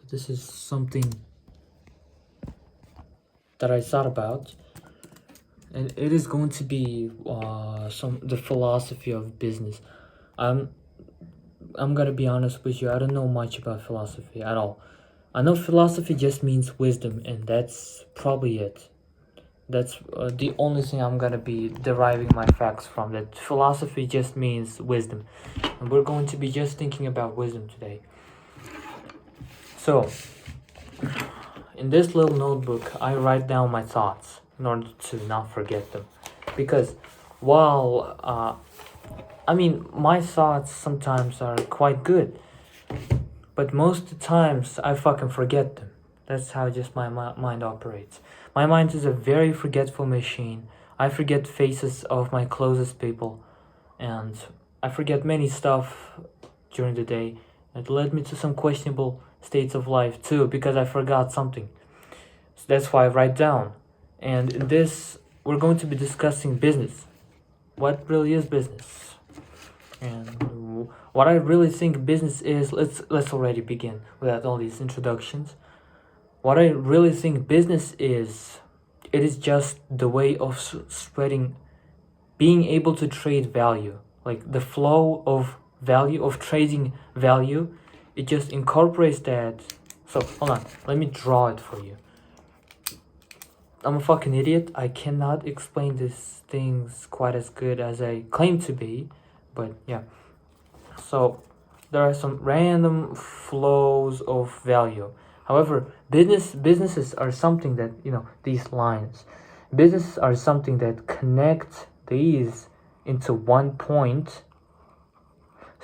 This is something that I thought about, and it is going to be the philosophy of business. I'm gonna be honest with you. I don't know much about philosophy at all. I know philosophy just means wisdom, and that's probably it. That's the only thing I'm gonna be deriving my facts from. That philosophy just means wisdom, and we're going to be just thinking about wisdom today. So, in this little notebook, I write down my thoughts in order to not forget them, because while my thoughts sometimes are quite good, but most of the times I fucking forget them. That's how just my mind operates. My mind is a very forgetful machine. I forget faces of my closest people, and I forget many stuff during the day. It led me to some questionable states of life too, because I forgot something. So that's why I write down. And in this, we're going to be discussing business. What really is business? And what I really think business is, let's already begin without all these introductions. What I really think business is, it is just the way of spreading, being able to trade value, like the flow of value, of trading value. It just incorporates that. So hold on, let me draw it for you. I'm a fucking idiot. I cannot explain these things quite as good as I claim to be, but yeah. So there are some random flows of value. However, businesses are something that, these lines. Businesses are something that connect these into one point,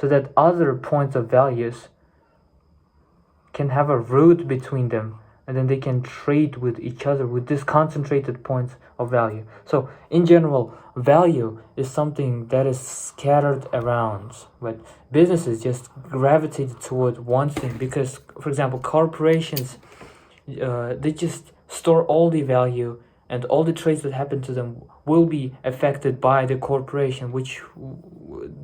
so that other points of values can have a root between them, and then they can trade with each other with this concentrated points of value. So in general, value is something that is scattered around, but businesses just gravitate toward one thing, because, for example, corporations, they just store all the value, and all the trades that happen to them will be affected by the corporation, which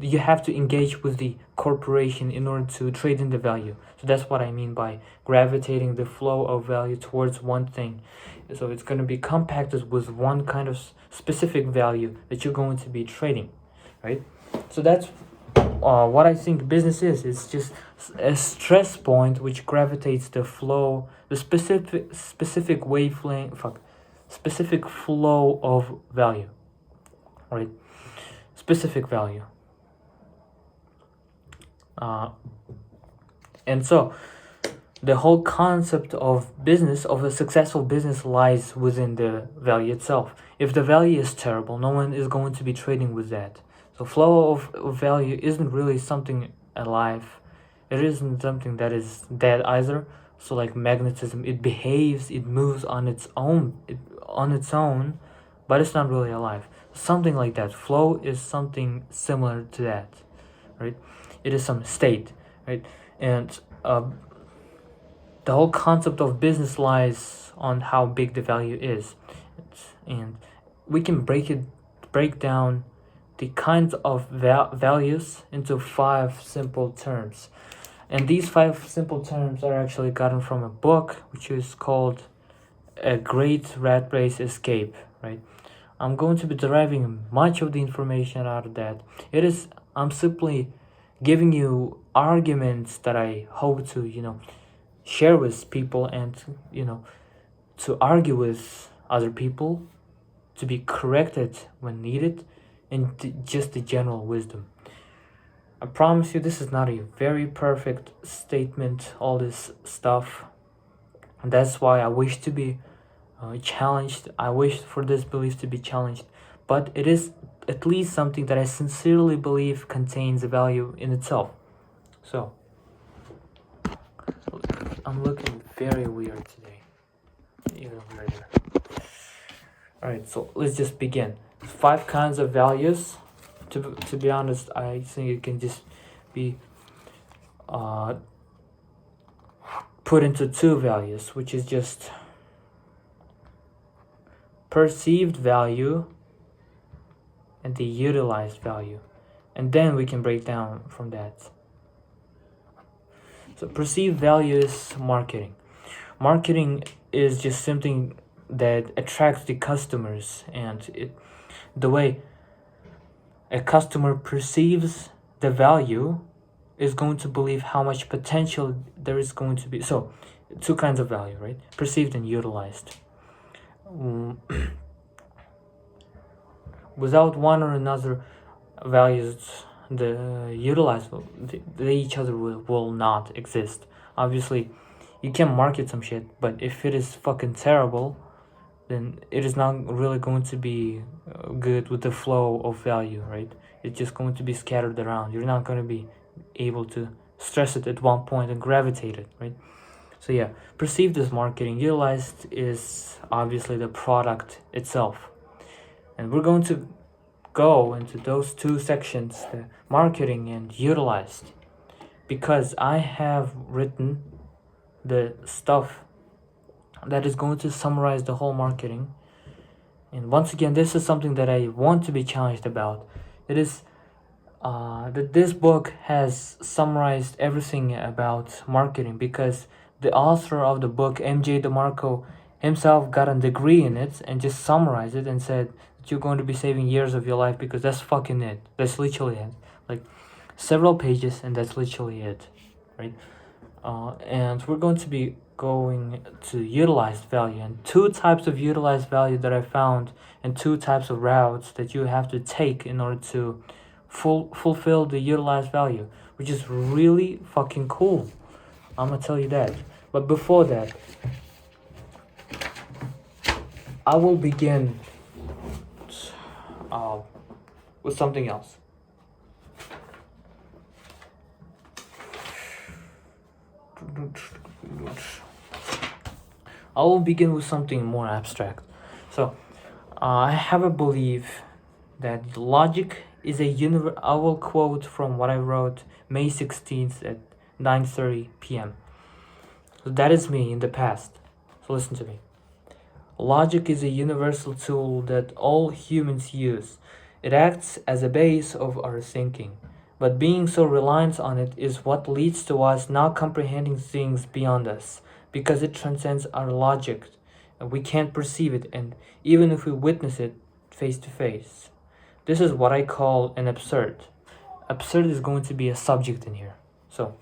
you have to engage with the corporation in order to trade in the value. So that's what I mean by gravitating the flow of value towards one thing. So it's going to be compacted with one kind of specific value that you're going to be trading, right? So that's what I think business is. It's just a stress point which gravitates the flow, the specific wavelength, specific flow of value, right? Specific value. And so the whole concept of business, of a successful business, lies within the value itself. If the value is terrible, no one is going to be trading with that. So flow of value isn't really something alive. It isn't something that is dead either. So like magnetism, it behaves, it moves on its own, but it's not really alive. Something like that. Flow is something similar to that, right? It is some state, right? And the whole concept of business lies on how big the value is, and we can break down the kinds of values into 5 simple terms. And these 5 simple terms are actually gotten from a book which is called A Great Rat Race Escape, right? I'm going to be deriving much of the information out of that. I'm simply giving you arguments that I hope to, share with people, and, to argue with other people, to be corrected when needed, and just the general wisdom. I promise you, this is not a very perfect statement, all this stuff. And that's why I wish to be challenged. I wish for this belief to be challenged. But it is at least something that I sincerely believe contains a value in itself. So, I'm looking very weird today. Even weirder. Alright, so let's just begin. 5 kinds of values. To be honest, I think it can just be put into 2 values, which is just perceived value and the utilized value. And then we can break down from that. So perceived value is marketing. Marketing is just something that attracts the customers, and the way a customer perceives the value is going to believe how much potential there is going to be. So, two kinds of value, right? Perceived and utilized. Without one or another values, the utilized, they each other will not exist. Obviously, you can market some shit, but if it is fucking terrible, then it is not really going to be good with the flow of value, right? It's just going to be scattered around. You're not going to be able to stress it at one point and gravitate it, right? So yeah, perceived is marketing, utilized is obviously the product itself. And we're going to go into those two sections, the marketing and utilized, because I have written the stuff that is going to summarize the whole marketing. And once again, this is something that I want to be challenged about. It is that this book has summarized everything about marketing, because the author of the book, MJ DeMarco, himself got a degree in it and just summarized it and said that you're going to be saving years of your life, because that's fucking it. That's literally it. Like several pages, and that's literally it, right? And we're going to be going to utilized value, and two types of utilized value that I found, and two types of routes that you have to take in order to fulfill the utilized value, which is really fucking cool. I'm gonna tell you that. But before that, I will begin with something else. I will begin with something more abstract. So, I have a belief that logic is a I will quote from what I wrote May 16th at 9:30 p.m. So that is me in the past. So listen to me. Logic is a universal tool that all humans use. It acts as a base of our thinking. But being so reliant on it is what leads to us not comprehending things beyond us, because it transcends our logic, and we can't perceive it, and even if we witness it face to face. This is what I call an absurd. Absurd is going to be a subject in here. So,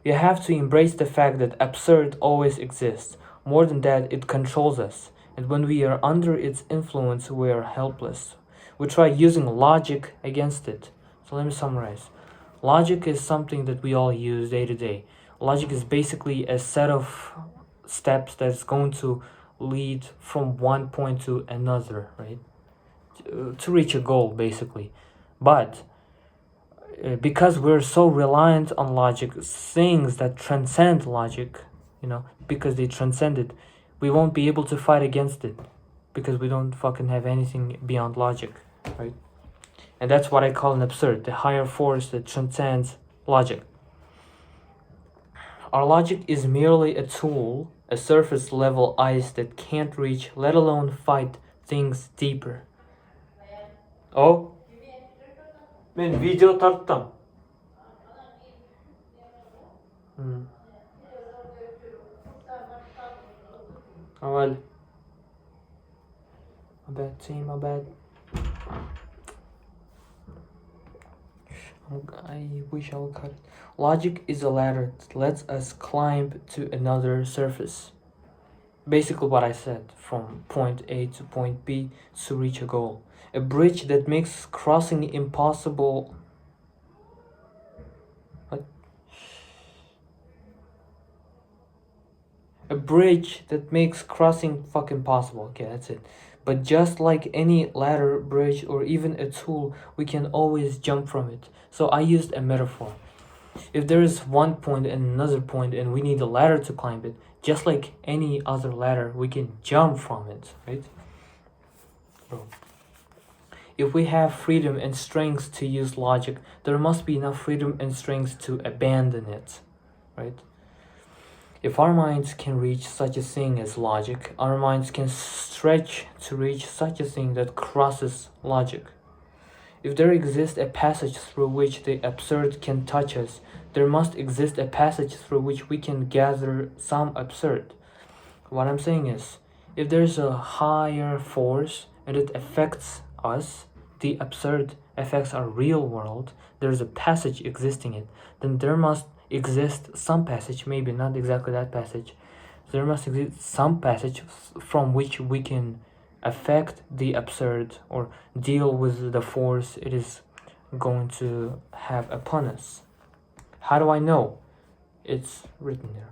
you have to embrace the fact that absurd always exists. More than that, it controls us, and when we are under its influence, we are helpless. We try using logic against it. So let me summarize. Logic is something that we all use day to day. Logic is basically a set of steps that's going to lead from one point to another, right? To reach a goal, basically. But because we're so reliant on logic, things that transcend logic, because they transcend it, we won't be able to fight against it, because we don't fucking have anything beyond logic, right? And that's what I call an absurd, the higher force that transcends logic. Our logic is merely a tool, a surface level ice that can't reach, let alone fight things deeper. Oh? Ben video tarttım. Oh well. My bad, team, my bad. I wish I would cut it. Logic is a ladder that lets us climb to another surface. Basically what I said, from point A to point B to reach a goal. A bridge that makes crossing impossible. What? A bridge that makes crossing fucking possible. Okay, that's it. But just like any ladder, bridge, or even a tool, we can always jump from it. So I used a metaphor. If there is one point and another point and we need a ladder to climb it, just like any other ladder, we can jump from it, right? Bro. If we have freedom and strength to use logic, there must be enough freedom and strength to abandon it, right? If our minds can reach such a thing as logic, our minds can stretch to reach such a thing that crosses logic. If there exists a passage through which the absurd can touch us, there must exist a passage through which we can gather some absurd. What I'm saying is, if there's a higher force and it affects us, the absurd affects our real world, there's a passage existing it, then there must exist some passage, maybe not exactly that passage, there must exist some passage from which we can affect the absurd or deal with the force it is going to have upon us. How do I know? It's written there.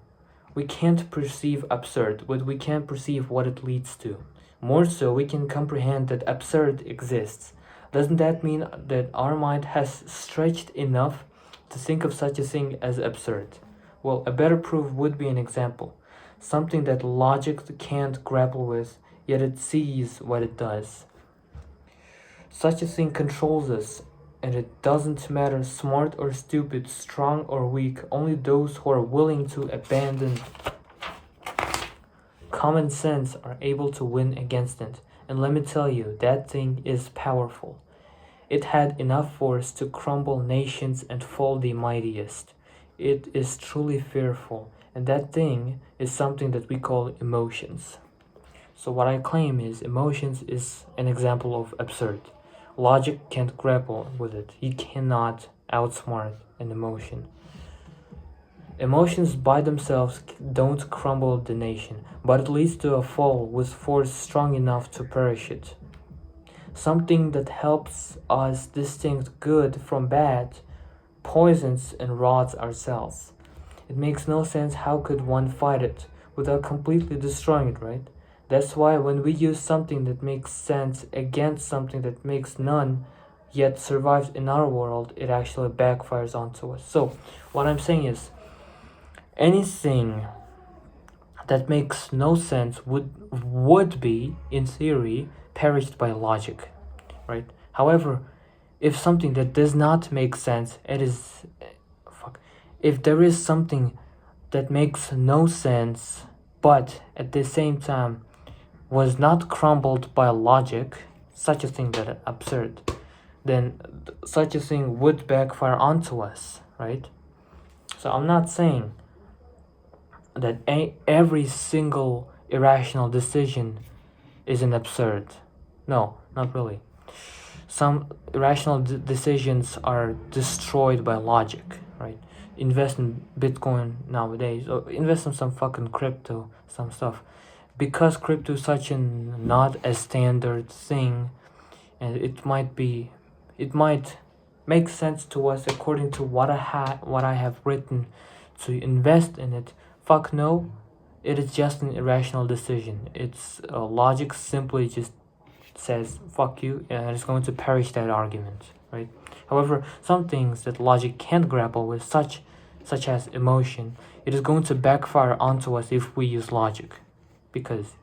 We can't perceive absurd, but we can perceive what it leads to. More so, we can comprehend that absurd exists. Doesn't that mean that our mind has stretched enough to think of such a thing as absurd? Well, a better proof would be an example. Something that logic can't grapple with, yet it sees what it does. Such a thing controls us, and it doesn't matter smart or stupid, strong or weak, only those who are willing to abandon common sense are able to win against it. And let me tell you, that thing is powerful. It had enough force to crumble nations and fall the mightiest. It is truly fearful, and that thing is something that we call emotions. So what I claim is emotions is an example of absurd. Logic can't grapple with it. You cannot outsmart an emotion. Emotions by themselves don't crumble the nation, but it leads to a fall with force strong enough to perish it. Something that helps us distinguish good from bad poisons and rots ourselves. It makes no sense how could one fight it without completely destroying it, right? That's why when we use something that makes sense against something that makes none, yet survives in our world, it actually backfires onto us. So what I'm saying is, anything that makes no sense would be, in theory, perished by logic, right? However, if something that does not make sense, if there is something that makes no sense, but at the same time was not crumbled by logic, such a thing that is absurd, then such a thing would backfire onto us, right? So I'm not saying that every single irrational decision is an absurd. No, not really. Some irrational decisions are destroyed by logic, right? Invest in Bitcoin nowadays, or invest in some fucking crypto, some stuff. Because crypto is such not a standard thing, and it might make sense to us according to what I have written to invest in it. Fuck no, it is just an irrational decision. It's logic simply just says fuck you, and it's going to perish that argument, right? However, some things that logic can't grapple with, such as emotion, it is going to backfire onto us if we use logic, because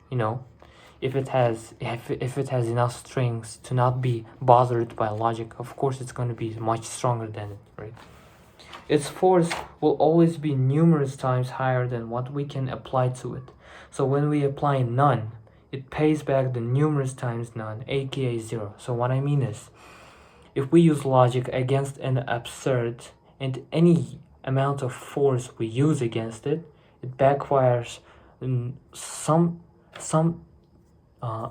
if it has enough strings to not be bothered by logic, of course it's going to be much stronger than it, right? Its force will always be numerous times higher than what we can apply to it. So when we apply none, it pays back the numerous times none, aka zero. So what I mean is, if we use logic against an absurd, and any amount of force we use against it, it backfires some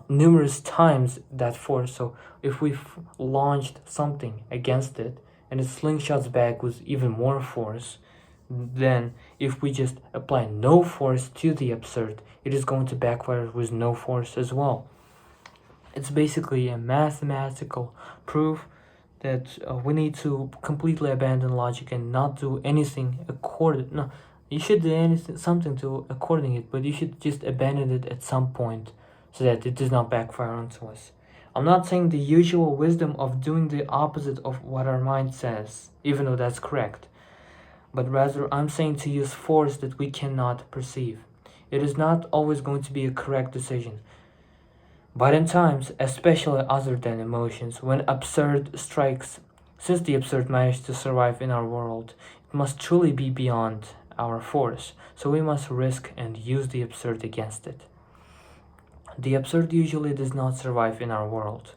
numerous times that force. So if we launched something against it and it slingshots back with even more force, then if we just apply no force to the absurd, it is going to backfire with no force as well. It's basically a mathematical proof that we need to completely abandon logic and not do anything according. No, you should do something to according it, but you should just abandon it at some point so that it does not backfire onto us. I'm not saying the usual wisdom of doing the opposite of what our mind says, even though that's correct, but rather I'm saying to use force that we cannot perceive. It is not always going to be a correct decision, but in times, especially other than emotions, when absurd strikes, since the absurd managed to survive in our world, it must truly be beyond our force, so we must risk and use the absurd against it. The absurd usually does not survive in our world.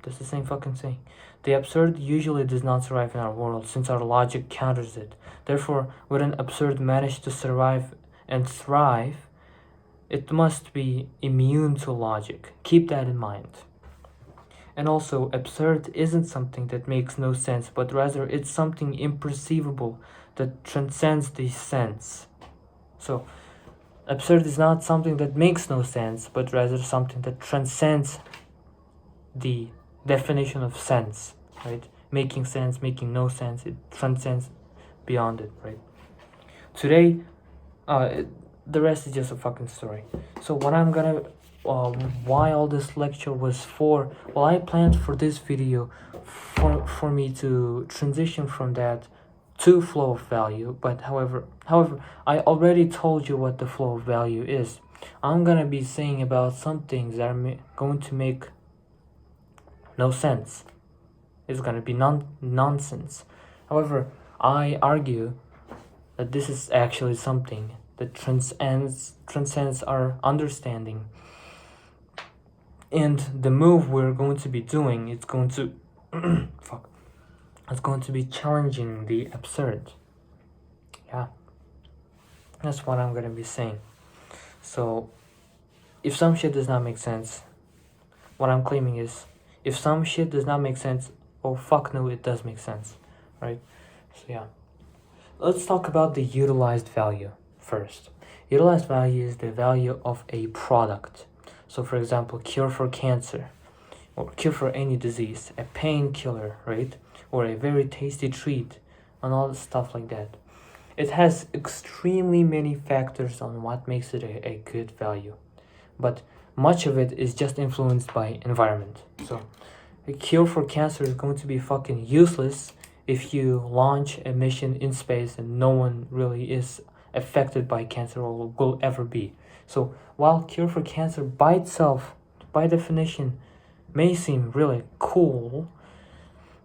That's the same fucking thing. The absurd usually does not survive in our world, since our logic counters it. Therefore, when an absurd managed to survive and thrive, it must be immune to logic. Keep that in mind. And also, absurd isn't something that makes no sense, but rather it's something imperceivable that transcends the sense. So, absurd is not something that makes no sense, but rather something that transcends the definition of sense, right? Making sense, making no sense, it transcends beyond it, right? Today, the rest is just a fucking story. So what I'm gonna, why all this lecture was for, well, I planned for this video for me to transition from that to flow of value, but however, I already told you what the flow of value is. I'm gonna be saying about some things that are going to make no sense. It's gonna be nonsense. However, I argue that this is actually something that transcends our understanding. And the move we're going to be doing, it's going to it's going to be challenging the absurd. Yeah, that's what I'm gonna be saying. So if some shit does not make sense, what I'm claiming is, if some shit does not make sense, oh fuck no, it does make sense, right? So yeah, let's talk about the utilized value first. Utilized value is the value of a product. So for example, cure for cancer, or cure for any disease, a painkiller, right? Or a very tasty treat, and all stuff like that. It has extremely many factors on what makes it a good value, but much of it is just influenced by environment. So a cure for cancer is going to be fucking useless if you launch a mission in space and no one really is affected by cancer or will ever be. So while cure for cancer by itself, by definition, may seem really cool,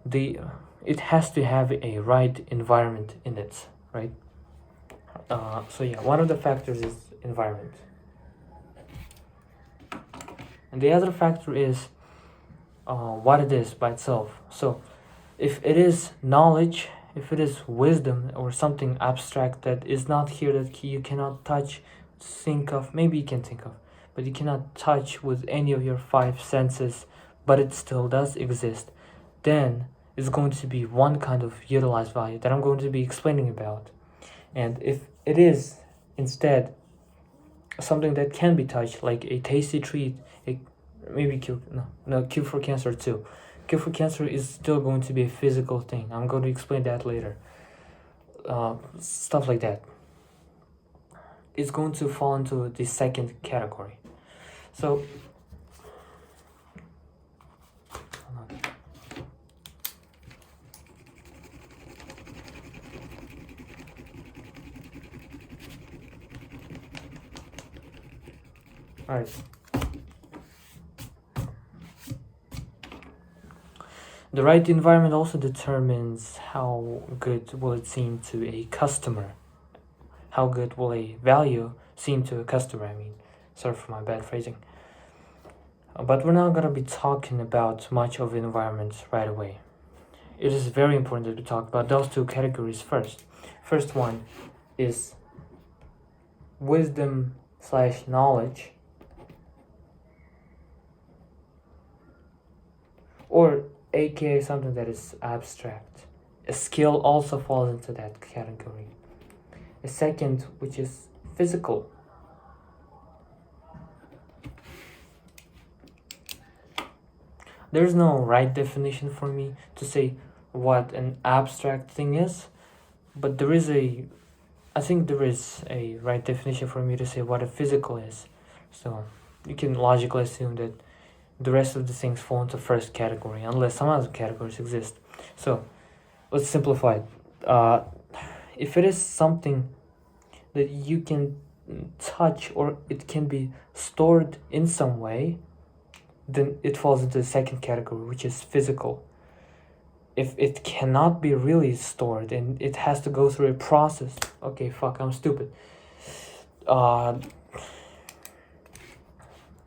it has to have a right environment in it, right? So yeah, one of the factors is environment. And the other factor is what it is by itself. So if it is knowledge, if it is wisdom or something abstract that is not here, that you cannot touch, think of, maybe you can think of, but you cannot touch with any of your five senses, but it still does exist, then it's going to be one kind of utilized value that I'm going to be explaining about. And if it is instead something that can be touched, like a tasty treat, maybe cure for cancer too. Cure for cancer is still going to be a physical thing. I'm going to explain that later. Stuff like that. It's going to fall into the second category. So, alright. The right environment also determines how good will it seem to a customer. How good will a value seem to a customer, I mean. Sorry for my bad phrasing. But we're not going to be talking about much of environment right away. It is very important to talk about those two categories first. First one is wisdom/knowledge, or aka something that is abstract. A skill also falls into that category. A second, which is physical. There's no right definition for me to say what an abstract thing is, but I think there is a right definition for me to say what a physical is. So you can logically assume that the rest of the things fall into first category, unless some other categories exist. So let's simplify it. If it is something that you can touch or it can be stored in some way, then it falls into the second category, which is physical. If it cannot be really stored and it has to go through a process, okay, fuck, I'm stupid.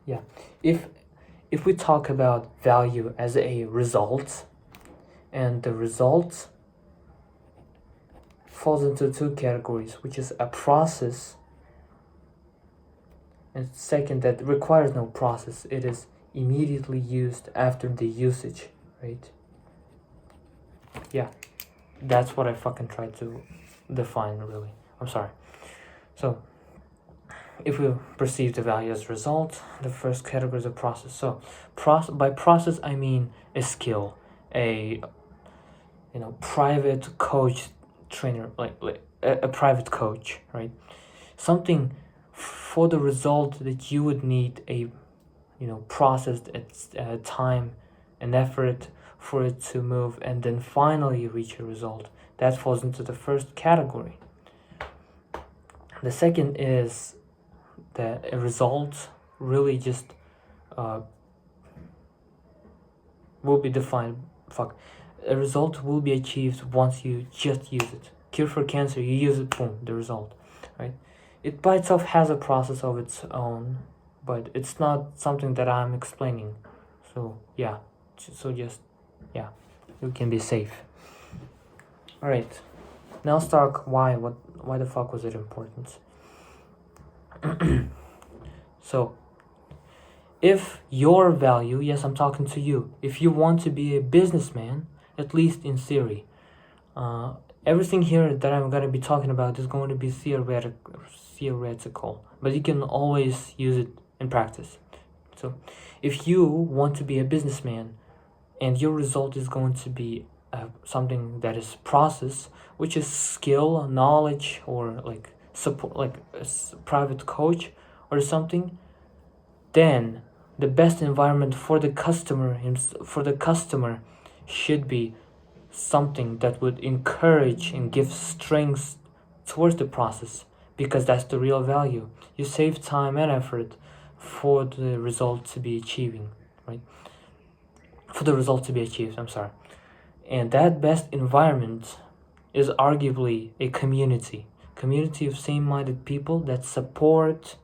Yeah, if if we talk about value as a result, and the result falls into two categories, which is a process, and second, that requires no process. It is immediately used after the usage, right? Yeah, that's what I fucking tried to define, really. I'm sorry. So, if we perceive the value as result, the first category is a process. So, by process I mean a skill, a private coach trainer, like a private coach, right? Something for the result that you would need a processed time and effort for it to move, and then finally reach a result. That falls into the first category. The second is that a result really just will be defined. A result will be achieved once you just use it. Cure for cancer, you use it, boom, the result, right? It by itself has a process of its own, but it's not something that I'm explaining. So yeah, you can be safe. All right, now let's talk why the fuck was it important? So, if your value, yes, I'm talking to you, if you want to be a businessman, at least in theory, everything here that I'm going to be talking about is going to be theoretical, but you can always use it in practice. So, if you want to be a businessman and your result is going to be something that is process, which is skill, knowledge, or like support, like a private coach or something, then the best environment for the customer should be something that would encourage and give strength towards the process, because that's the real value. You save time and effort for the result to be achieved, right? I'm sorry. And that best environment is arguably a community of same-minded people that support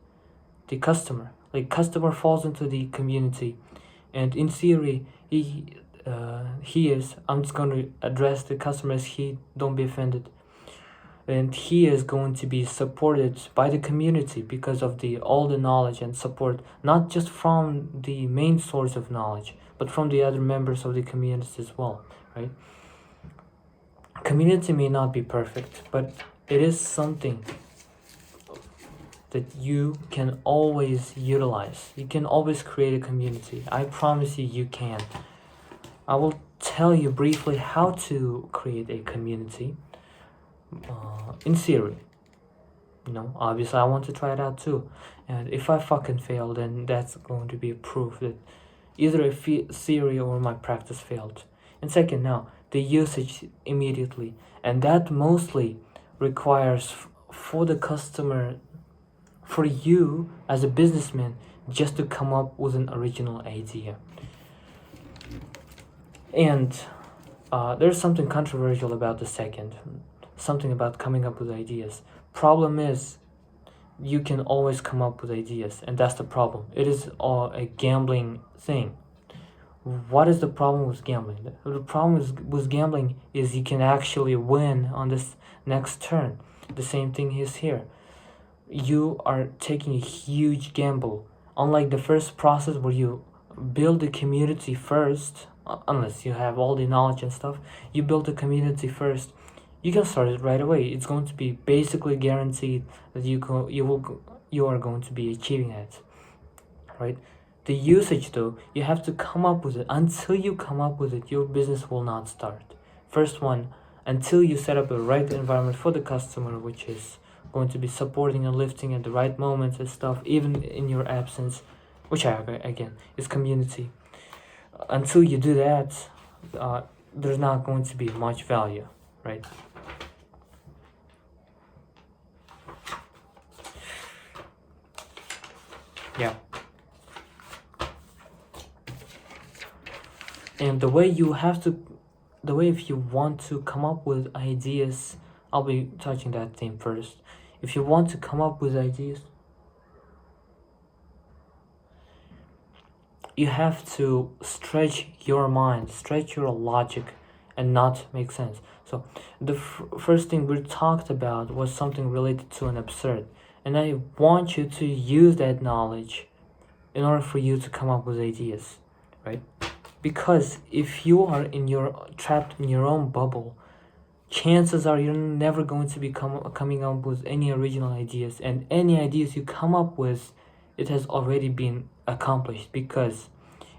the customer. Like, customer falls into the community, and in theory I'm just going to address the customer as he, don't be offended, and he is going to be supported by the community because of all the knowledge and support, not just from the main source of knowledge, but from the other members of the community as well, right? Community may not be perfect, but it is something that you can always utilize. You can always create a community. I promise you can. I will tell you briefly how to create a community in theory. Obviously I want to try it out too. And if I fucking fail, then that's going to be a proof that either a theory or my practice failed. And second, now, the usage immediately. And that mostly requires for the customer, for you as a businessman, just to come up with an original idea. And there's something controversial about the second, something about coming up with ideas. Problem is, you can always come up with ideas, and that's the problem. It is a gambling thing. What is the problem with gambling? The problem with gambling is you can actually win on this next turn. The same thing is here. You are taking a huge gamble. Unlike the first process where you build a community first, unless you have all the knowledge and stuff, you build a community first. You can start it right away. It's going to be basically guaranteed that you are going to be achieving it, right? The usage, though, you have to come up with it. Until you come up with it, your business will not start. First one, until you set up a right environment for the customer, which is going to be supporting and lifting at the right moments and stuff, even in your absence, which again is community. Until you do that, there's not going to be much value, right? Yeah. And the way if you want to come up with ideas, I'll be touching that theme first. If you want to come up with ideas, you have to stretch your mind, stretch your logic, and not make sense. So the first thing we talked about was something related to an absurd, and I want you to use that knowledge in order for you to come up with ideas, right? Because if you are trapped in your own bubble, chances are you're never going to be coming up with any original ideas, and any ideas you come up with, it has already been accomplished because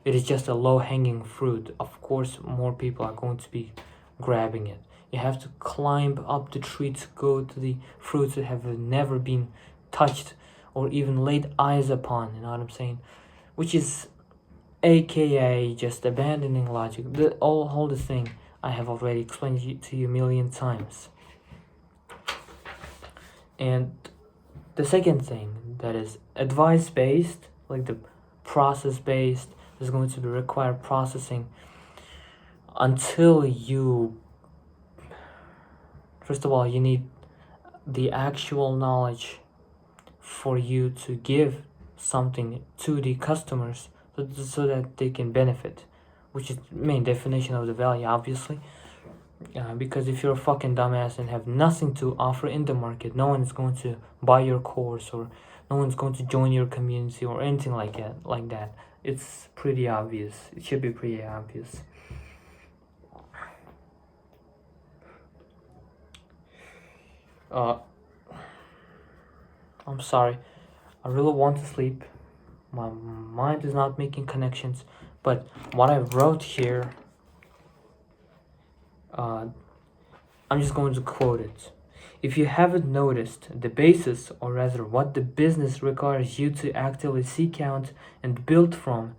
it is just a low-hanging fruit. Of course, more people are going to be grabbing it. You have to climb up the tree to go to the fruits that have never been touched or even laid eyes upon, you know what I'm saying? Which is aka just abandoning logic. The whole thing I have already explained to you a million times. And the second thing, that is advice-based, like the process-based, is going to be required processing until you, first of all, you need the actual knowledge for you to give something to the customers so that they can benefit, which is the main definition of the value, obviously. Because if you're a fucking dumbass and have nothing to offer in the market, no one is going to buy your course, or no one's going to join your community or anything like that. It's pretty obvious. It should be pretty obvious. I'm sorry. I really want to sleep. My mind is not making connections, but what I wrote here, I'm just going to quote it. If you haven't noticed, the basis, or rather what the business requires you to actively seek out and build from,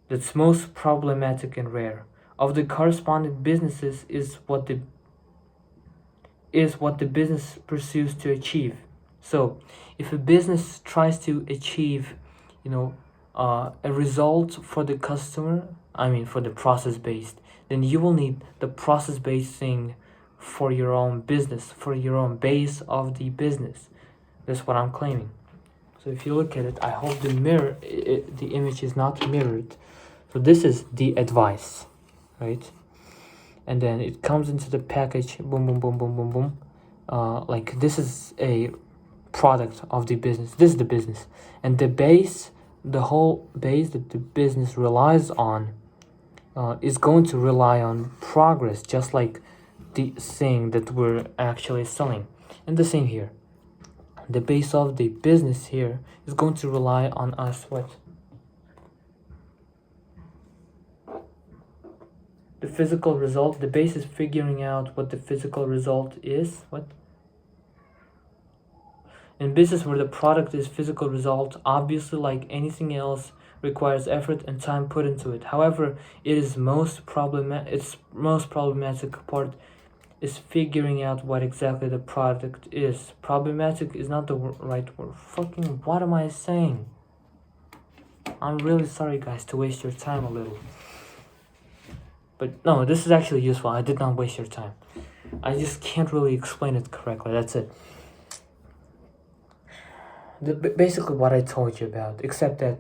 that's most problematic and rare, of the corresponding businesses is what the business pursues to achieve. So if a business tries to achieve, a result for the customer, for the process-based, then you will need the process-based thing for your own business, for your own base of the business. That's what I'm claiming. So if you look at it, I hope the image is not mirrored. So this is the advice, right? And then it comes into the package, boom, boom, boom, boom, boom, boom. Like this is a product of the business. This is the business. And the whole base that the business relies on is going to rely on progress, just like the thing that we're actually selling. And the same here. The base of the business here is going to rely on us what? The physical result. The base is figuring out what the physical result is. What? In business where the product is physical result, obviously like anything else, requires effort and time put into it. However, its most problematic part is figuring out what exactly the product is. Problematic is not the right word. Fucking what am I saying? I'm really sorry guys to waste your time a little. But no, this is actually useful. I did not waste your time. I just can't really explain it correctly. That's it. Basically what I told you about, except that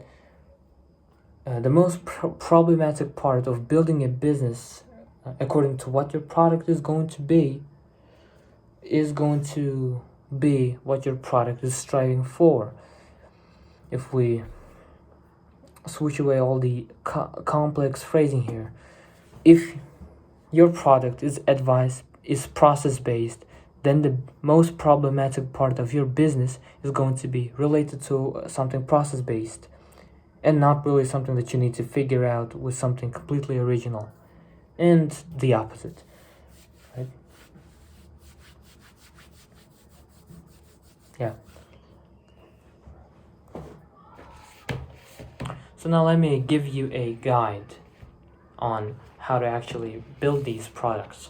the most problematic part of building a business, according to what your product is going to be what your product is striving for. If we switch away all the complex phrasing here, if your product is process-based, then the most problematic part of your business is going to be related to something process-based, and not really something that you need to figure out with something completely original, and the opposite, right? Yeah. So now let me give you a guide on how to actually build these products.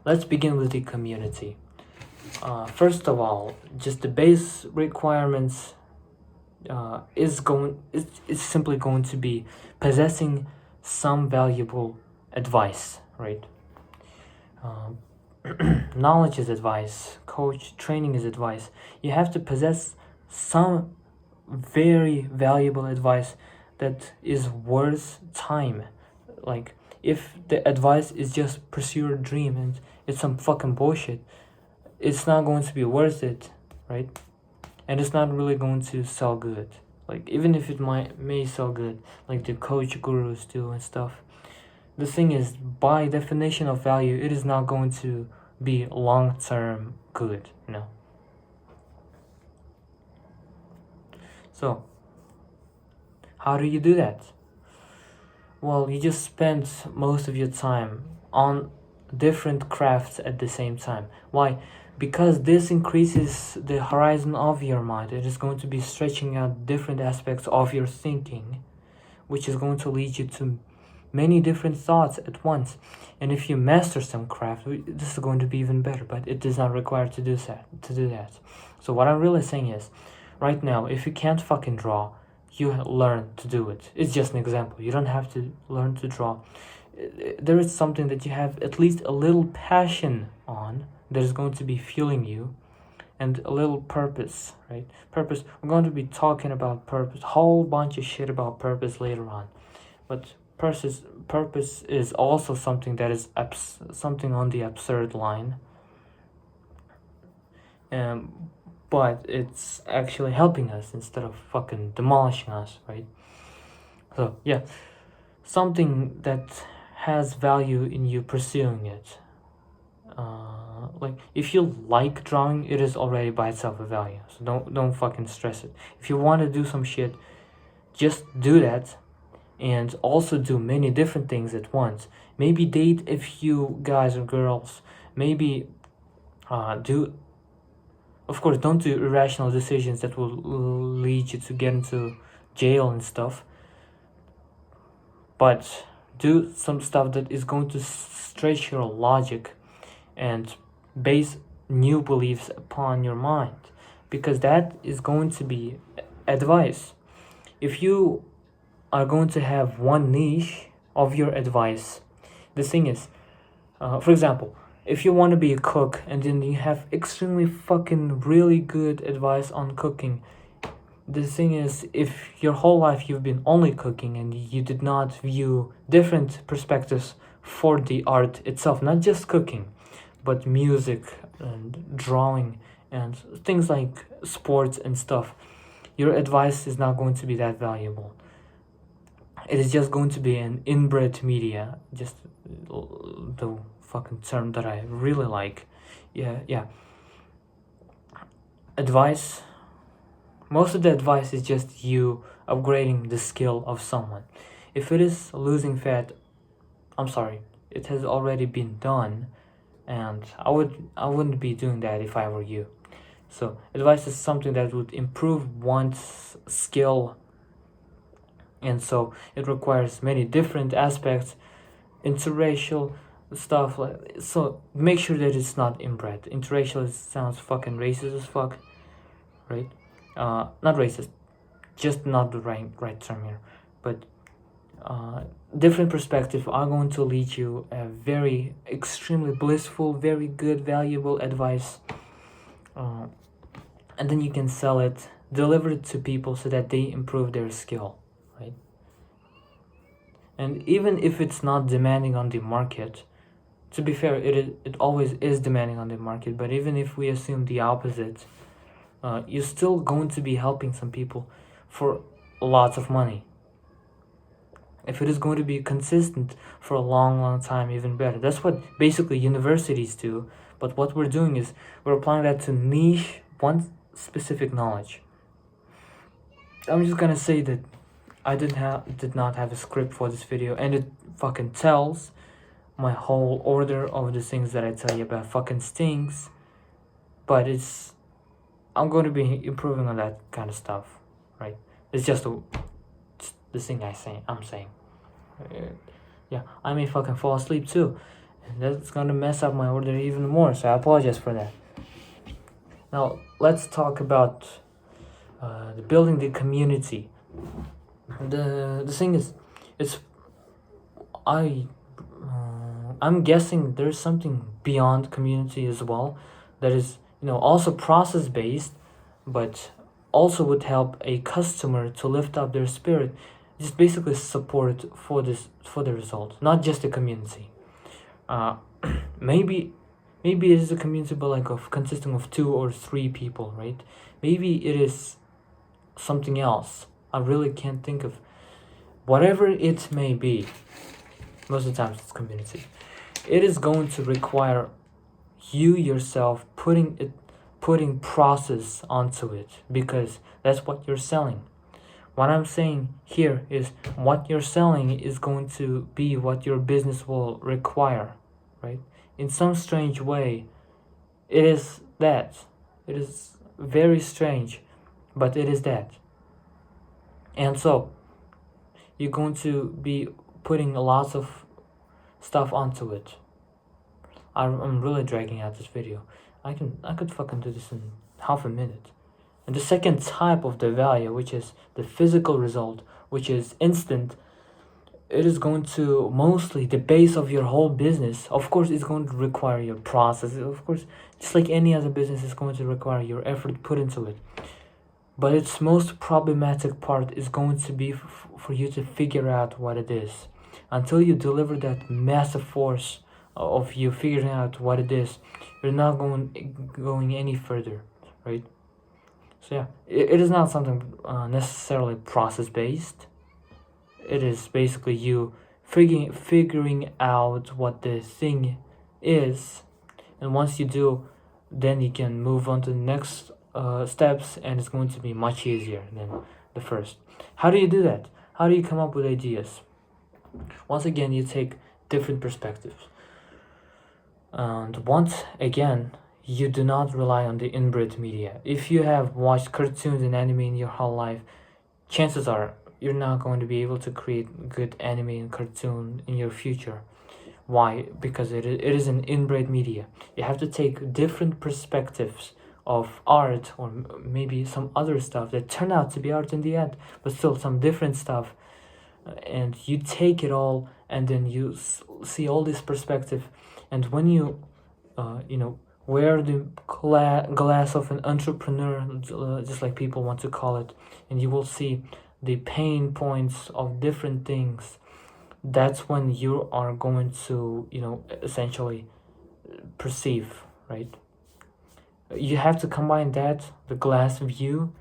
Let's begin with the community. First of all, just the base requirements is simply going to be possessing some valuable advice, right? Knowledge is advice, training is advice. You have to possess some very valuable advice that is worth time. Like, if the advice is just pursue your dream and it's some fucking bullshit, it's not going to be worth it, right? And it's not really going to sell good. Like, even if it may sell good, like the coach gurus do and stuff, the thing is, by definition of value, it is not going to be long-term good, you know. So how do you do that? Well, you just spend most of your time on different crafts at the same time. Why? Because this increases the horizon of your mind. It is going to be stretching out different aspects of your thinking, which is going to lead you to many different thoughts at once. And if you master some craft, this is going to be even better, but it is not required to do that. So what I'm really saying is, right now, if you can't fucking draw, you learn to do it. It's just an example. You don't have to learn to draw. There is something that you have at least a little passion on that is going to be fueling you, and a little purpose, right? Purpose. We're going to be talking about purpose, whole bunch of shit about purpose later on. But purpose is also something that is something on the absurd line. But it's actually helping us instead of fucking demolishing us, right? So yeah, something that has value in you pursuing it. Like, if you like drawing, it is already by itself a value. So don't fucking stress it. If you want to do some shit, just do that, and also do many different things at once. Maybe date a few guys or girls. Maybe of course, don't do irrational decisions that will lead you to get into jail and stuff. But do some stuff that is going to stretch your logic and base new beliefs upon your mind, because that is going to be advice. If you are going to have one niche of your advice, the thing is, for example, if you want to be a cook and then you have extremely fucking really good advice on cooking, the thing is, if your whole life you've been only cooking and you did not view different perspectives for the art itself, not just cooking, but music and drawing and things like sports and stuff, your advice is not going to be that valuable. It is just going to be an inbred media, just the fucking term that I really like. Yeah. Advice, most of the advice is just you upgrading the skill of someone. If it is losing fat, I'm sorry, it has already been done, and I wouldn't be doing that if I were you. So advice is something that would improve one's skill, and so it requires many different aspects, interracial stuff. So make sure that it's not inbred. Interracial sounds fucking racist as fuck, right? Not racist, just not the right term here, but different perspectives are going to lead you a very extremely blissful, very good, valuable advice, and then you can sell it, deliver it to people so that they improve their skill, right? And even if it's not demanding on the market, to be fair, it always is demanding on the market, but even if we assume the opposite, you're still going to be helping some people for lots of money. If it is going to be consistent for a long time, even better. That's what basically universities do, but what we're doing is we're applying that to niche, one specific knowledge. I'm just gonna say that I did not have a script for this video, and it fucking tells. My whole order of the things that I tell you about fucking stinks, but I'm going to be improving on that kind of stuff, right? It's just the thing I'm saying. Yeah, I may fucking fall asleep too, and that's gonna mess up my order even more, so I apologize for that. Now let's talk about the building the community. The thing is, I'm guessing there's something beyond community as well that is, also process based, but also would help a customer to lift up their spirit. just basically support for the result, not just the community. Maybe it is a community, but like of consisting of 2 or 3 people, right? Maybe it is something else. I really can't think of. Whatever it may be, most of the times it's community. It is going to require you yourself putting process onto it, because that's what you're selling. What I'm saying here is what you're selling is going to be what your business will require, right? In some strange way, it is that. It is very strange, but it is that. And so, you're going to be putting lots of stuff onto it. I'm really dragging out this video. I could fucking do this in half a minute. And the second type of the value, which is the physical result, which is instant, it is going to mostly the base of your whole business. Of course, it's going to require your process. Of course, just like any other business, it's going to require your effort put into it. But its most problematic part is going to be for you to figure out what it is. Until you deliver that massive force of you figuring out what it is, you're not going any further, right? So yeah, it is not something necessarily process based. It is basically you figuring out what the thing is, and once you do, then you can move on to the next steps, and it's going to be much easier than the first. How do you do that? How do you come up with ideas? Once again, you take different perspectives, and once again, you do not rely on the inbred media. If you have watched cartoons and anime in your whole life, chances are you're not going to be able to create good anime and cartoon in your future. Why? Because it is an inbred media. You have to take different perspectives of art, or maybe some other stuff that turn out to be art in the end, but still some different stuff, and you take it all, and then you see all this perspective, and when you wear the glass of an entrepreneur, just like people want to call it, and you will see the pain points of different things. That's when you are going to, essentially perceive, right? You have to combine that, the glass view,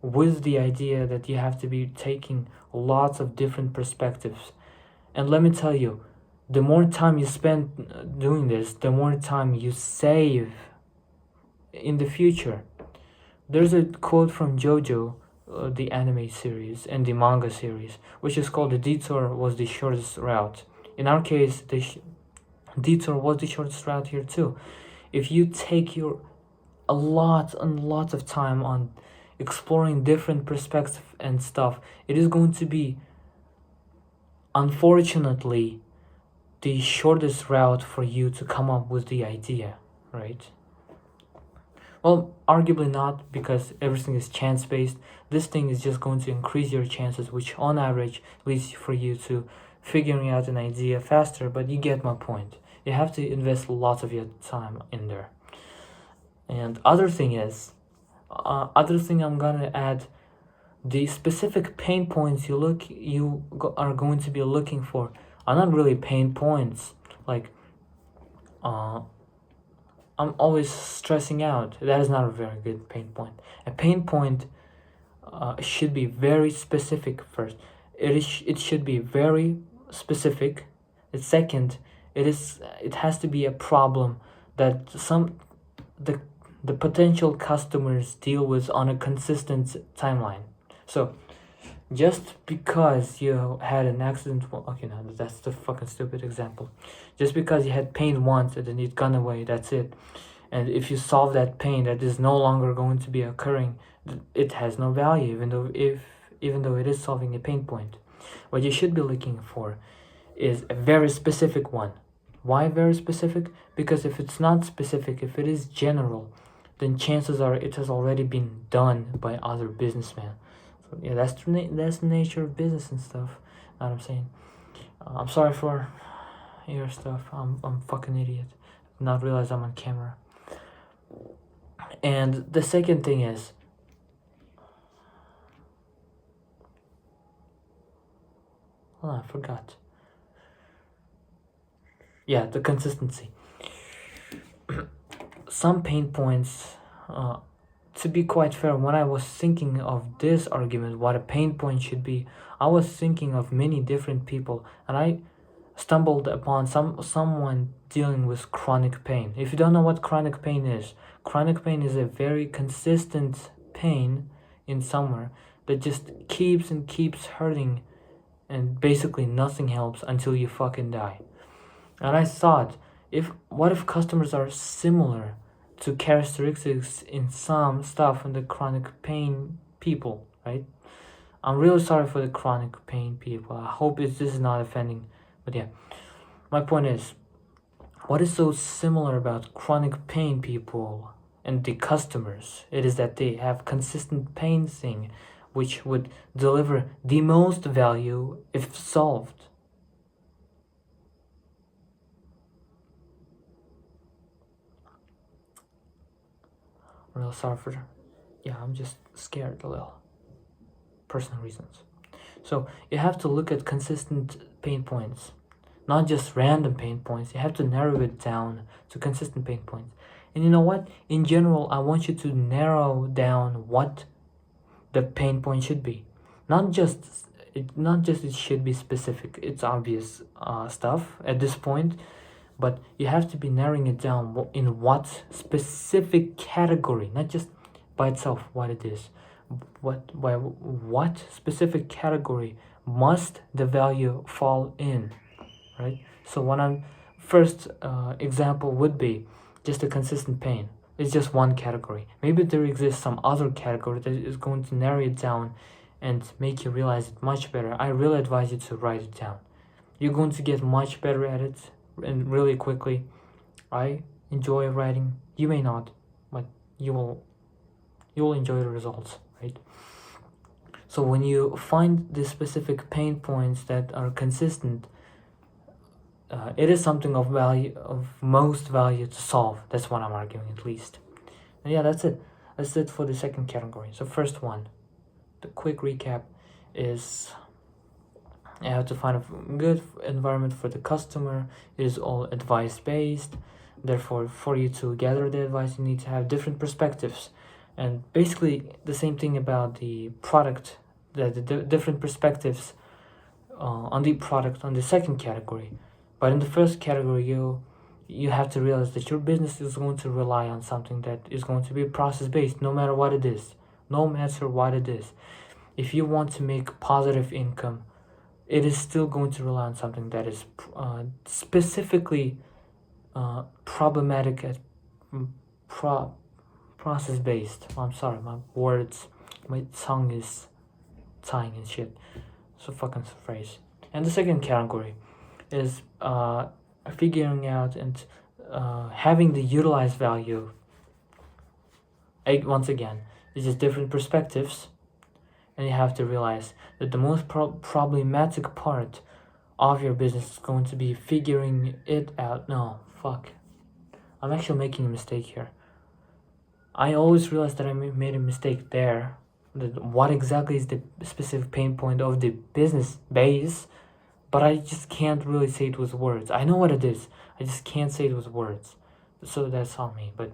with the idea that you have to be taking lots of different perspectives. And let me tell you, the more time you spend doing this, the more time you save in the future. There's a quote from JoJo, the anime series and the manga series, which is called "The detour was the shortest route." In our case, the detour was the shortest route here too. If you take a lot of time on exploring different perspectives and stuff, it is going to be, unfortunately, the shortest route for you to come up with the idea, right? Well, arguably not, because everything is chance-based. This thing is just going to increase your chances, which on average leads for you to figuring out an idea faster, but you get my point. You have to invest lots of your time in there. And other thing I'm gonna add, the specific pain points you are going to be looking for are not really pain points. Like, I'm always stressing out. That is not a very good pain point. A pain point should be very specific first. It should be very specific. And second, it has to be a problem that the potential customers deal with on a consistent timeline. So, just because you had an accident, okay, no, that's the fucking stupid example. Just because you had pain once and then it gone away, that's it. And if you solve that pain that is no longer going to be occurring, it has no value, even though it is solving a pain point. What you should be looking for is a very specific one. Why very specific? Because if it's not specific, if it is general, then chances are it has already been done by other businessmen. So yeah, that's the nature of business and stuff. Know what I'm saying? I'm sorry for your stuff. I'm fucking idiot. Not realize I'm on camera. And the second thing is, forgot. Yeah, the consistency. Some pain points, to be quite fair, when I was thinking of this argument, what a pain point should be, I was thinking of many different people, and I stumbled upon someone dealing with chronic pain. If you don't know what chronic pain is a very consistent pain in somewhere that just keeps and keeps hurting, and basically nothing helps until you fucking die. And I thought, what if customers are similar to characteristics in some stuff in the chronic pain people, right? I'm really sorry for the chronic pain people. I hope this is not offending, but yeah. My point is, what is so similar about chronic pain people and the customers? It is that they have consistent pain thing, which would deliver the most value if solved. Real sorry for, yeah, I'm just scared a little. Personal reasons. So you have to look at consistent pain points, not just random pain points. You have to narrow it down to consistent pain points. And you know what? In general, I want you to narrow down what the pain point should be. Not just it should be specific. It's obvious stuff at this point, but you have to be narrowing it down in what specific category, not just by itself what it is. What specific category must the value fall in, right? So one I'm first example would be just a consistent pain. It's just one category. Maybe there exists some other category that is going to narrow it down and make you realize it much better. I really advise you to write it down. You're going to get much better at it and really quickly. I enjoy writing. You may not, but you will enjoy the results, right? So when you find the specific pain points that are consistent, it is something of most value to solve. That's what I'm arguing, at least. And yeah, that's it. That's it for the second category. So first one, the quick recap is, you have to find a good environment for the customer. It is all advice based. Therefore, for you to gather the advice, you need to have different perspectives. And basically the same thing about the product, the different perspectives on the product on the second category. But in the first category, you have to realize that your business is going to rely on something that is going to be process based, no matter what it is. No matter what it is. If you want to make positive income, it is still going to rely on something that is specifically problematic at process based. I'm sorry, my tongue is tying and shit. So fucking phrase. And the second category is figuring out and having the utilized value. Once again, it's just different perspectives, and you have to realize that the most problematic part of your business is going to be figuring it out. No, fuck. I'm actually making a mistake here. I always realize that I made a mistake there. That what exactly is the specific pain point of the business base, but I just can't really say it with words. I know what it is. I just can't say it with words. So that's on me. But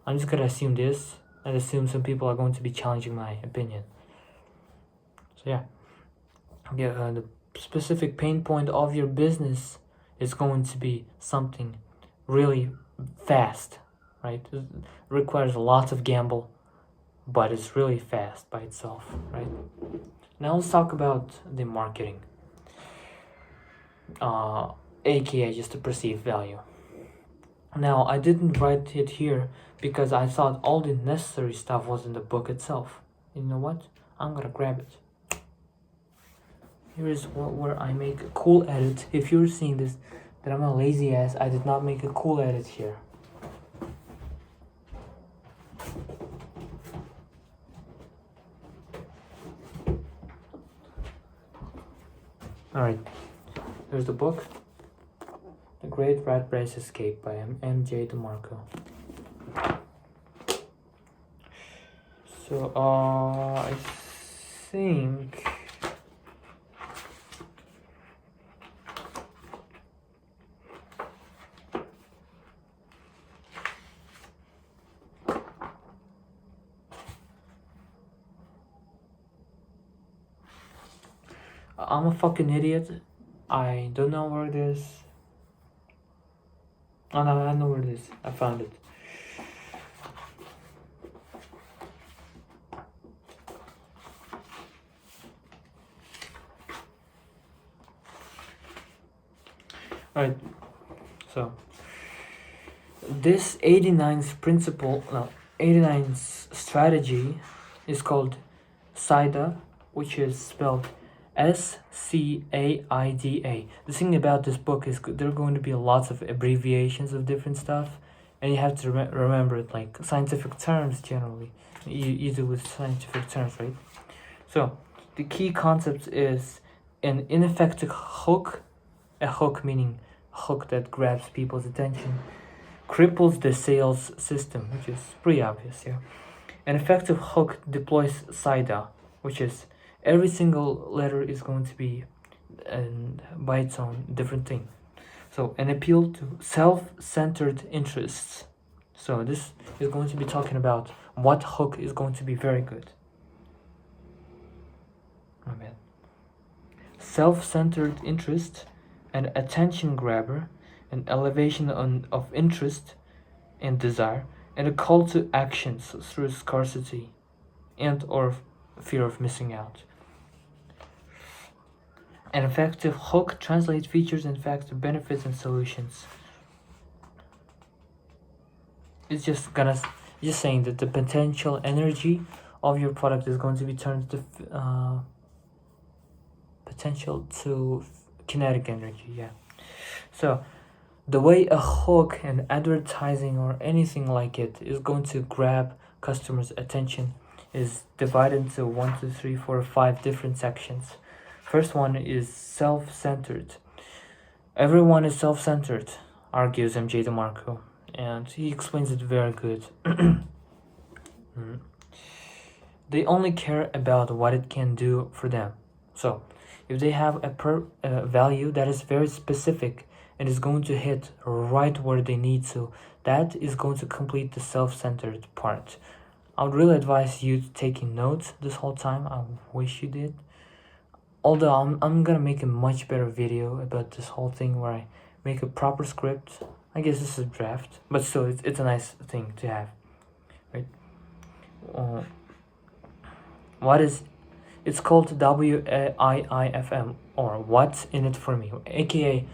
I'm just gonna assume this and assume some people are going to be challenging my opinion. So yeah, the specific pain point of your business is going to be something really fast, right? It requires lots of gamble, but it's really fast by itself, right? Now let's talk about the marketing, aka just the perceived value. Now I didn't write it here because I thought all the necessary stuff was in the book itself. You know what? I'm gonna grab it. Here is where I make a cool edit. If you're seeing this, that I'm a lazy ass, I did not make a cool edit here. Alright, there's the book. The Great Rat Race Escape by M.J. DeMarco. So, I think I'm a fucking idiot. I don't know where it is. Oh no, I know where it is. I found it. Alright, so this 89th principle, no, 89th strategy is called SIDA, which is spelled SCAIDA. The thing about this book is there are going to be lots of abbreviations of different stuff, and you have to remember it, like scientific terms generally. You do with scientific terms, right? So the key concept is an ineffective hook, a hook meaning a hook that grabs people's attention, cripples the sales system, which is pretty obvious here. An effective hook deploys SIDA, which is every single letter is going to be by its own different thing. So an appeal to self-centered interests. So this is going to be talking about what hook is going to be very good. Oh man. Self-centered interest, an attention grabber, an elevation of interest and desire, and a call to actions through scarcity and or fear of missing out. An effective hook translates features and facts to benefits and solutions. It's just saying that the potential energy of your product is going to be turned to potential to kinetic energy. Yeah. So the way a hook and advertising or anything like it is going to grab customers' attention is divided into 1, 2, 3, 4, 5 different sections. First one is self-centered. Everyone is self-centered, argues MJ DeMarco, and he explains it very good. They only care about what it can do for them. So if they have a value that is very specific and is going to hit right where they need to, that is going to complete the self-centered part. I would really advise you taking notes this whole time. I wish you did. Although I'm gonna make a much better video about this whole thing where I make a proper script. I guess this is a draft, but still it's a nice thing to have, right? It's called WIIFM, or what's in it for me, aka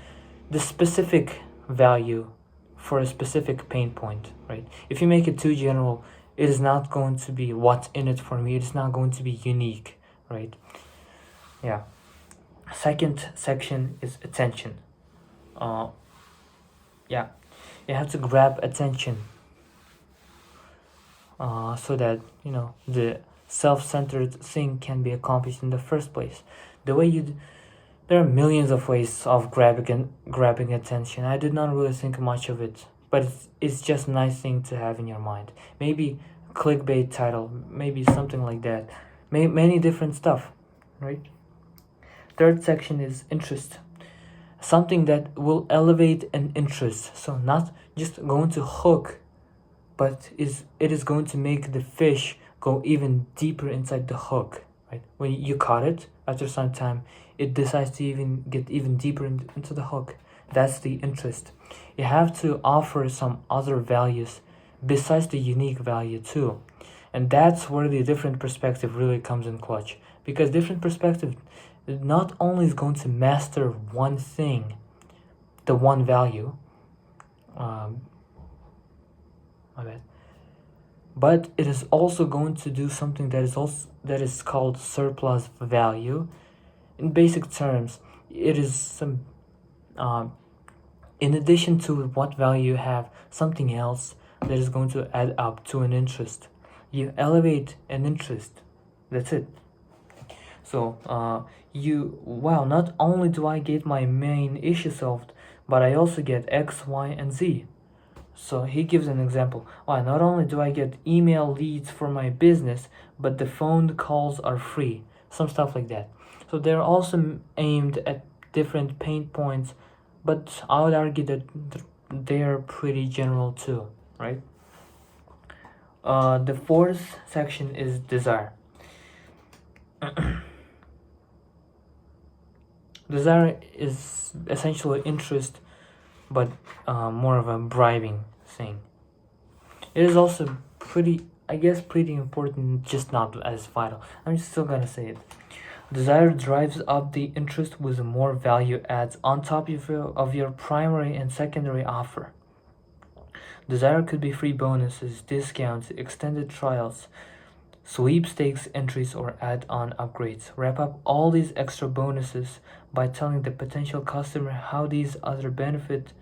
the specific value for a specific pain point, right? If you make it too general, it is not going to be what's in it for me. It is not going to be unique, right? Yeah. Second section is attention. Yeah, you have to grab attention so that the self-centered thing can be accomplished in the first place. There are millions of ways of grabbing attention. I did not really think much of it, but it's just a nice thing to have in your mind. Maybe clickbait title, maybe something like that. Many different stuff, right? Third section is interest. Something that will elevate an interest. So not just going to hook, but it is going to make the fish go even deeper inside the hook, right? When you caught it, after some time, it decides to get even deeper into the hook. That's the interest. You have to offer some other values besides the unique value too. And that's where the different perspective really comes in clutch. Because different perspective not only is going to master one thing, the one value, but it is also going to do something that is called surplus value. In basic terms, it is some in addition to what value you have, something else that is going to add up to an interest. You elevate an interest. That's it. So not only do I get my main issue solved, but I also get X, Y, and Z. So he gives an example. Not only do I get email leads for my business, but the phone calls are free. Some stuff like that. So they're also aimed at different pain points, but I would argue that they're pretty general too, right? The fourth section is desire. Desire is essentially interest, but more of a bribing thing. It is also pretty important, just not as vital. I'm still gonna say it. Desire drives up the interest with more value adds on top of your primary and secondary offer. Desire could be free bonuses, discounts, extended trials, sweepstakes entries, or add-on upgrades. Wrap up all these extra bonuses by telling the potential customer how these other benefits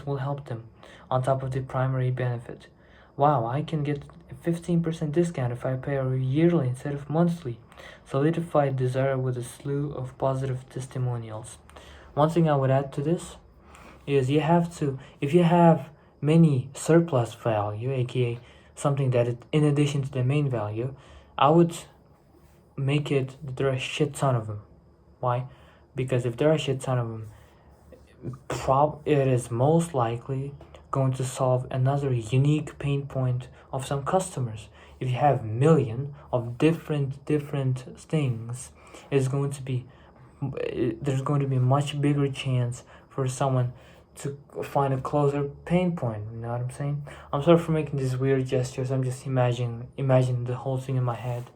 will help them on top of the primary benefit. Wow, I can get a 15% discount if I pay yearly instead of monthly. Solidify desire with a slew of positive testimonials. One thing I would add to this is if you have many surplus value, aka something that is in addition to the main value, I would make it that there are a shit ton of them. Why? Because if there are a shit ton of them, it is most likely going to solve another unique pain point of some customers. If you have million of different things, it's going to be there's going to be much bigger chance for someone to find a closer pain point. You know what I'm saying? I'm sorry for making these weird gestures. I'm just imagining the whole thing in my head.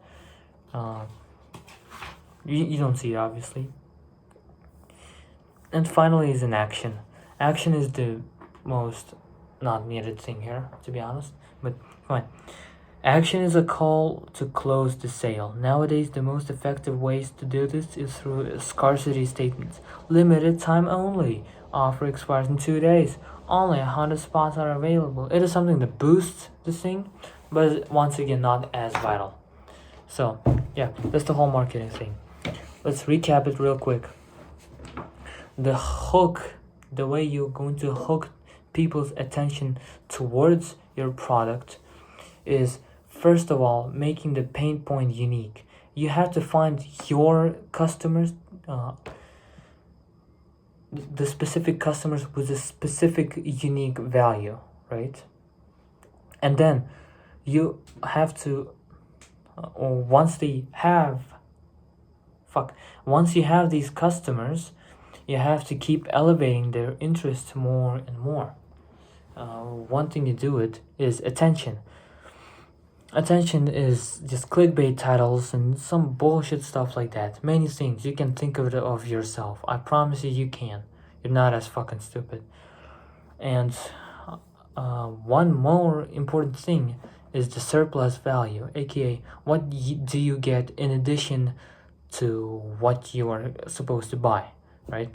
You don't see it, obviously. And finally is an action. Action is the most not needed thing here, to be honest. But fine. Action is a call to close the sale. Nowadays, the most effective ways to do this is through scarcity statements. Limited time only. Offer expires in 2 days. Only 100 spots are available. It is something that boosts the thing, but once again, not as vital. So, yeah, that's the whole marketing thing. Let's recap it real quick. The hook, the way you're going to hook people's attention towards your product is, first of all, making the pain point unique. You have to find your customers, the specific customers with a specific unique value, right? And then you have to, once you have these customers, you have to keep elevating their interest more and more. One thing you do it is attention. Attention is just clickbait titles and some bullshit stuff like that. Many things. You can think of it of yourself. I promise you can. You're not as fucking stupid. And one more important thing is the surplus value, aka what do you get in addition to what you are supposed to buy, right?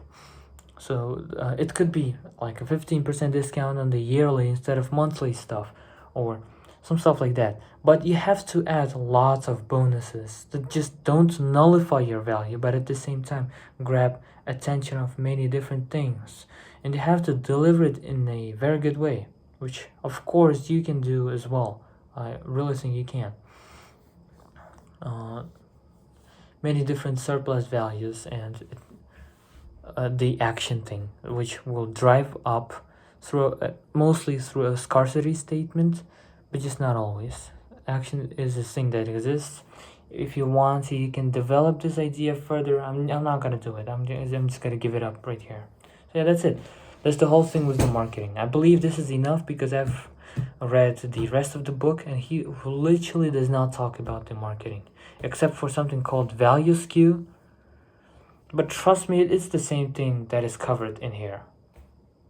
So it could be like a 15% discount on the yearly instead of monthly stuff, or some stuff like that. But you have to add lots of bonuses that just don't nullify your value, but at the same time grab attention of many different things. And you have to deliver it in a very good way, which of course you can do as well. I really think you can. Many different surplus values and the action thing, which will drive up through mostly through a scarcity statement, but just not always. Action is a thing that exists. If you want to, you can develop this idea further. I'm not gonna do it. I'm just gonna give it up right here. So yeah, that's it. That's the whole thing with the marketing. I believe this is enough because I've read the rest of the book and he literally does not talk about the marketing except for something called value skew. But trust me, it's the same thing that is covered in here.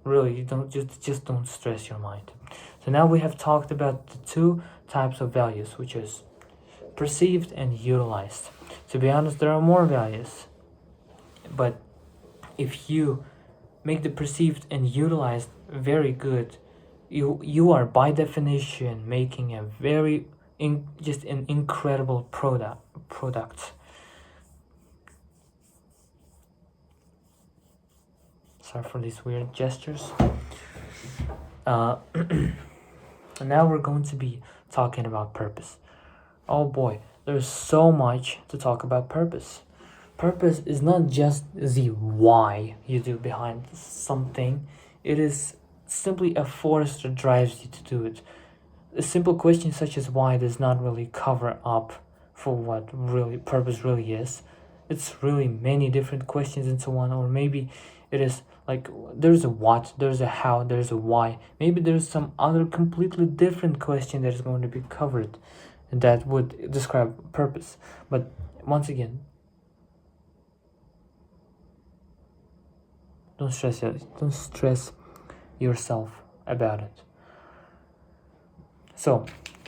Really, you don't just don't stress your mind. So now we have talked about the two types of values, which is perceived and utilized. To be honest, there are more values, but if you make the perceived and utilized very good, you are by definition making a just an incredible product. Sorry for these weird gestures. Now we're going to be talking about purpose. Oh boy, there's so much to talk about purpose. Purpose is not just the why you do behind something. It is simply a force that drives you to do it. A simple question such as why does not really cover up for what really purpose really is. it's really many different questions and so on. Or maybe it is like there's a what, there's a how, there's a why. Maybe there's some other completely different question that is going to be covered that would describe purpose. But once again, don't stress yourself about it. So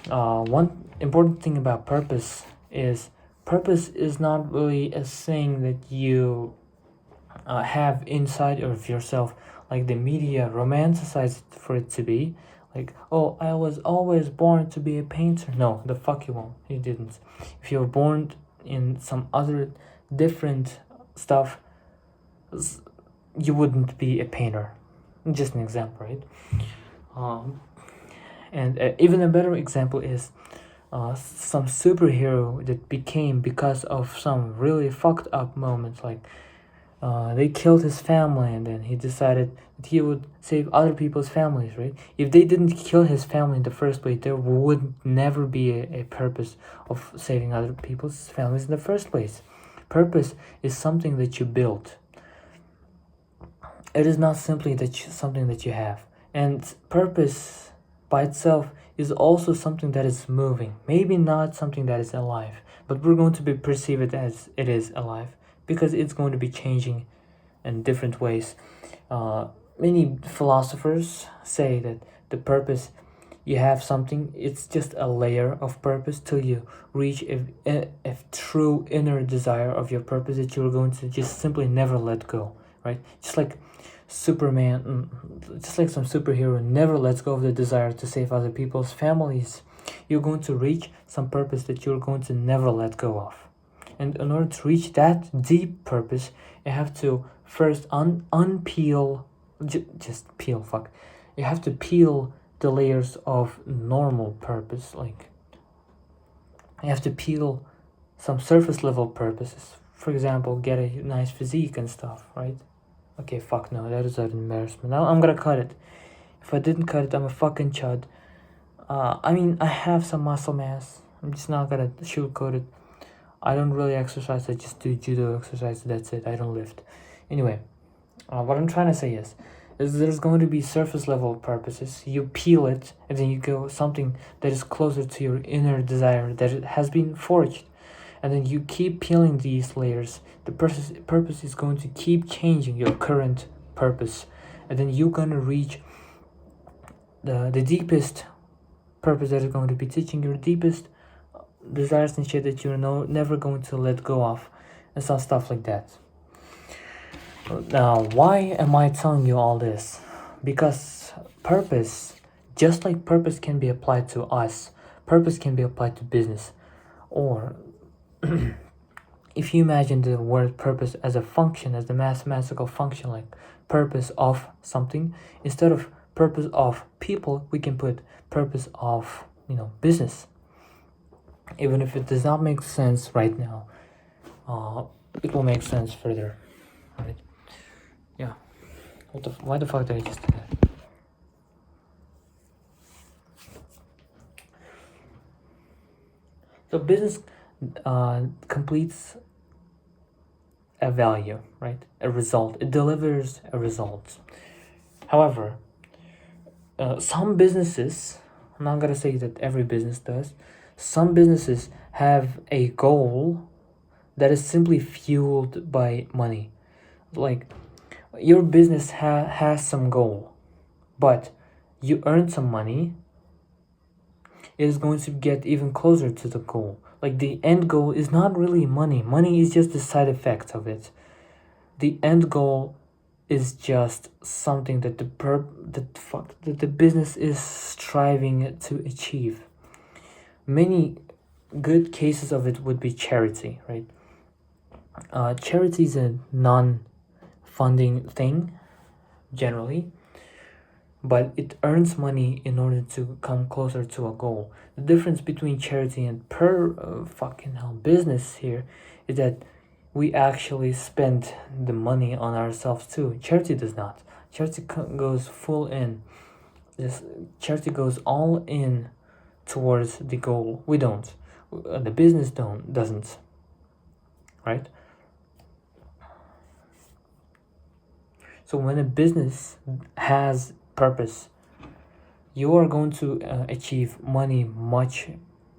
one important thing about purpose is not really a thing that you have inside of yourself, like the media romanticized for it to be. Like, oh, I was always born to be a painter. No, the fuck you won't. You didn't. If you were born in some other different stuff, you wouldn't be a painter. Just an example, right? And even a better example is some superhero that became because of some really fucked up moments, like they killed his family and then he decided that he would save other people's families, right? If they didn't kill his family in the first place, there would never be a purpose of saving other people's families in the first place. Purpose is something that you build. It is not simply something that you have. And purpose by itself is also something that is moving. Maybe not something that is alive, but we're going to perceive it as it is alive, because it's going to be changing in different ways. Many philosophers say that the purpose, you have something, it's just a layer of purpose till you reach a true inner desire of your purpose that you're going to just simply never let go, right? Just like Superman, just like some superhero never lets go of the desire to save other people's families. You're going to reach some purpose that you're going to never let go of. And in order to reach that deep purpose, you have to first unpeel, just peel, fuck. You have to peel the layers of normal purpose. Like, you have to peel some surface level purposes. For example, get a nice physique and stuff, right? Okay, fuck no, that is an embarrassment. Now I'm gonna cut it. If I didn't cut it, I'm a fucking chud. I mean, I have some muscle mass. I'm just not gonna sugarcoat it. I don't really exercise, I just do judo exercise, that's it, I don't lift. Anyway, what I'm trying to say is there's going to be surface level purposes. You peel it, and then you go something that is closer to your inner desire that it has been forged. And then you keep peeling these layers. The purpose is going to keep changing your current purpose. And then you're going to reach the deepest purpose that is going to be teaching your deepest desires and shit that you're never going to let go of, and some stuff like that. Now, why am I telling you all this? Because purpose, just like purpose can be applied to us, purpose can be applied to business. Or if you imagine the word purpose as a function, as the mathematical function, like purpose of something, instead of purpose of people, we can put purpose of, business. Even if it does not make sense right now, it will make sense further, right? Yeah. Why the fuck did I just do that? So business completes a value, right? A result. It delivers a result. However, some businesses, I'm not gonna say that every business does, some businesses have a goal that is simply fueled by money. Like, your business has some goal, but you earn some money, it is going to get even closer to the goal. Like, the end goal is not really money. Money is just the side effect of it. The end goal is just something that the business is striving to achieve. Many good cases of it would be charity, right? Charity is a non-funding thing, generally, but it earns money in order to come closer to a goal. The difference between charity and business here is that we actually spend the money on ourselves too. Charity does not. Charity goes full in. Charity goes all in towards the goal. We don't. The business doesn't. Right? So when a business has purpose, you are going to achieve money much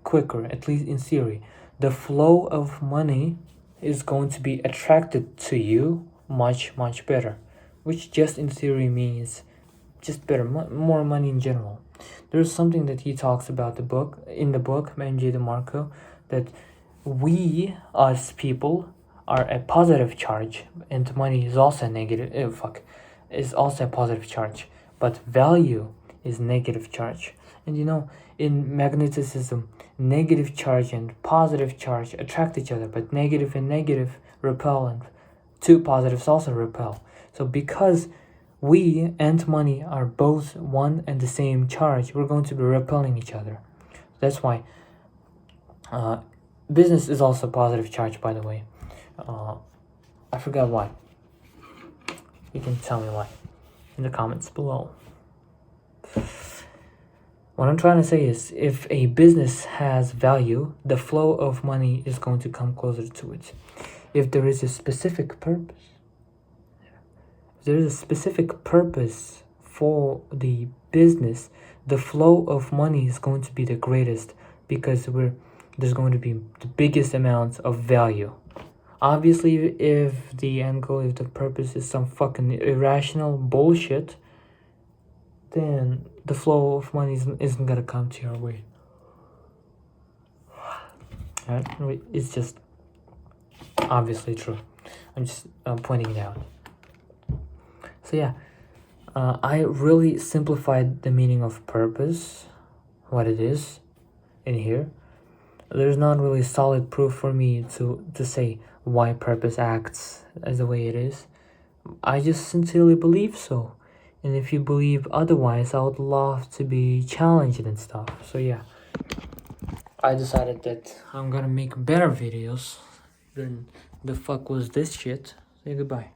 quicker, at least in theory. The flow of money is going to be attracted to you much better, which just in theory means just better, more money in general. There's something that he talks about in the book MJ DeMarco, that we as people are a positive charge and money is also a negative is also a positive charge, but value is negative charge. And in magnetism, negative charge and positive charge attract each other, but negative and negative repel, and two positives also repel. So because we and money are both one and the same charge, we're going to be repelling each other. That's why business is also positive charge, by the way. I forgot why. You can tell me why in the comments below. What I'm trying to say is, if a business has value, the flow of money is going to come closer to it. If there is a specific purpose, for the business, the flow of money is going to be the greatest, because there's going to be the biggest amounts of value. Obviously, if the end goal, if the purpose is some fucking irrational bullshit, then the flow of money isn't gonna come to your way. It's just obviously true. I'm just pointing it out. So yeah, I really simplified the meaning of purpose, what it is, in here. There's not really solid proof for me to say why purpose acts as the way it is. I just sincerely believe so. And if you believe otherwise, I would love to be challenged and stuff. So yeah, I decided that I'm gonna make better videos than the fuck was this shit. Say goodbye.